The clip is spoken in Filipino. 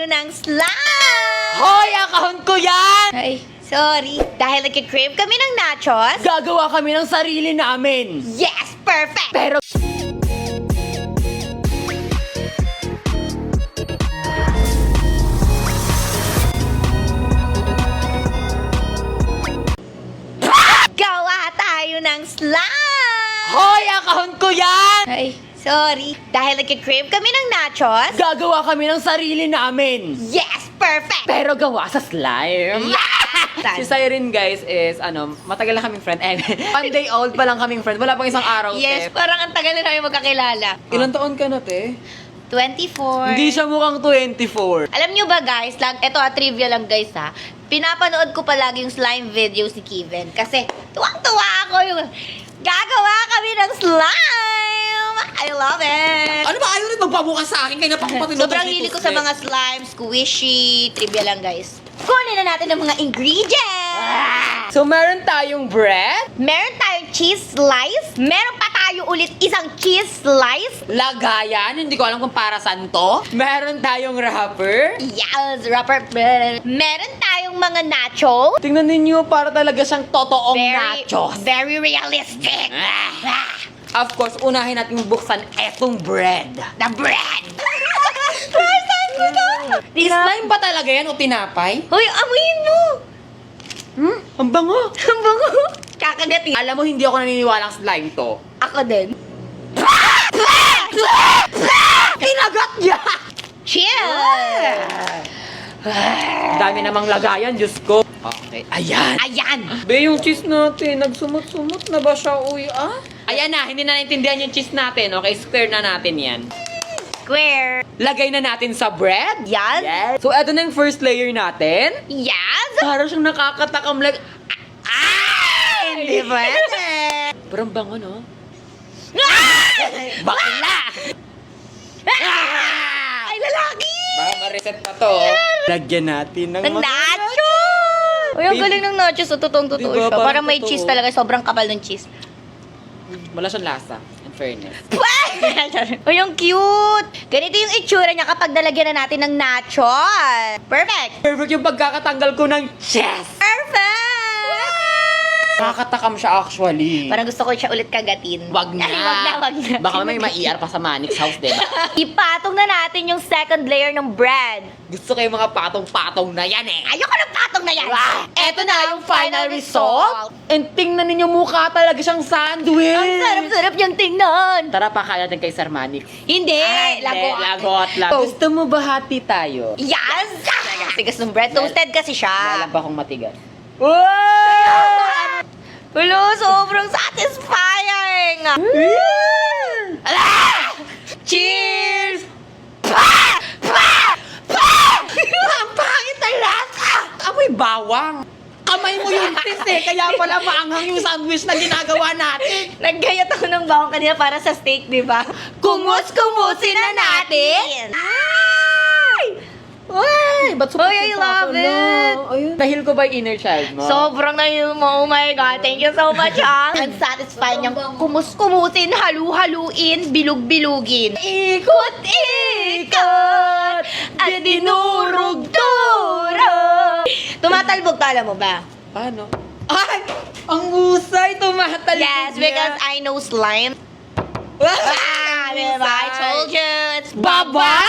ng slime! Hoy! Account ko yan! Ay, sorry. Dahil nagkikrave kami ng nachos. Gagawa kami ng sarili namin. Yes! Perfect! Pero... Gawa tayo ng slime! Hoy! Account ko yan! Ay, sorry. Dahil nagkikrave kami ng nachos. Gagawa kami ng sarili namin. Yes! Perfect! Pero gawa sa slime. Si Siren, guys, is, matagal na kaming friend. One day old pa lang kaming friend. Wala pang isang araw, Yes, te. parang ang tagal na namin magkakilala. Ilang taon ka na, te? 24. Hindi siya mukhang 24. Alam nyo ba guys, ito trivia lang guys ha, pinapanood ko palagi yung slime videos ni Kevin kasi tuwang-tuwa ako yung gagawa kami ng slime! I love it! Ano ba? Ayaw rin magpabukas sa akin. Kaya napakapatinutos. Sobrang hili ko sa mga slime, squishy, trivia lang guys. Kunin na natin ang mga ingredients! So, meron tayong bread, Meron tayong cheese slice, meron pa tayo ulit isang cheese slice. lagayan, hindi ko alam kung para saan to. Meron tayong wrapper. Yes, rubber band. Meron tayong mga nacho. Tingnan ninyo, para talaga siyang totoong nachos. Very realistic. Of course, unahin natin buksan etong bread. The bread! First time ko to! Slime ba talaga yan o tinapay? Hoy, amuyin mo! Ang bango. Ang bango! Kakagatin. Alam mo, hindi ako naniniwalang slime to. Ako din. Kinagat niya! Chill! Dami namang lagayan, Diyos ko. Okay, ayan. Ayan! Be, yung cheese natin, nagsumot-sumot na ba siya, uy, ah? Ayan na, hindi na naintindihan yung cheese natin. Okay, square na natin yan. Square. Lagay na natin sa bread. Yes. So, eto na yung first layer natin. Yes! Parang siyang nakakatakam like... Hindi pwede. Parang bango, no? Bakla! Ay, lalaki! Baka ma-reset pa to. Lagyan natin ng Ng nachos! Uy, ang galing ng nachos. Totoong-totoo Diba, siya. parang Parang may totoo. cheese talaga. Sobrang kapal ng cheese. Wala siyang lasa, in fairness. Uy, ang cute! Ganito yung itsura niya kapag nalagyan na natin ng nachos. Perfect! Perfect yung pagkakatanggal ko ng cheese. Perfect! Nakakatakam siya actually. Parang gusto ko siya ulit kagatin. Wag na. Ay, wag na. Baka may ma-ER pa sa Manix house, diba? Ipatong na natin yung second layer ng bread. Gusto ko yung mga patong-patong na yan eh. Ayoko ng patong na yan! Eto na yung final result. And tingnan ninyo, mukha talaga siyang sandwich. Ang sarap-sarap niyang tingnan! Tara, pakain natin kay Sir Manix. Hindi! Lagot! Lagot lang. Oh. Gusto mo ba hati tayo? Yes! Tigas ng bread. Toasted kasi siya. Alam ba kung matigas? Hello, sobrang satisfying! Cheers! Ang pangit na lasa! Amoy bawang. Kamay mo yung tis eh, kaya pala maanghang yung sandwich na ginagawa natin. Naggayat ako ng bawang kanina para sa steak, di ba? Kumus-kumusin na natin! Ay, ba't Uy, I love it! Ayun. Dahil ko ba yung inner child mo? Sobrang nahil mo. Oh my God. Thank you so much, ha? Ang satisfying niyang kumus-kumusin, halu-haluin, bilug-bilugin. Ikot-ikot at dinurog-durog. Tumatalbog ka, alam mo ba? Paano? Ay! Ang husay! Tumatalbog Yes, because I know slime. Ah, Diba? I told you, it's Baba!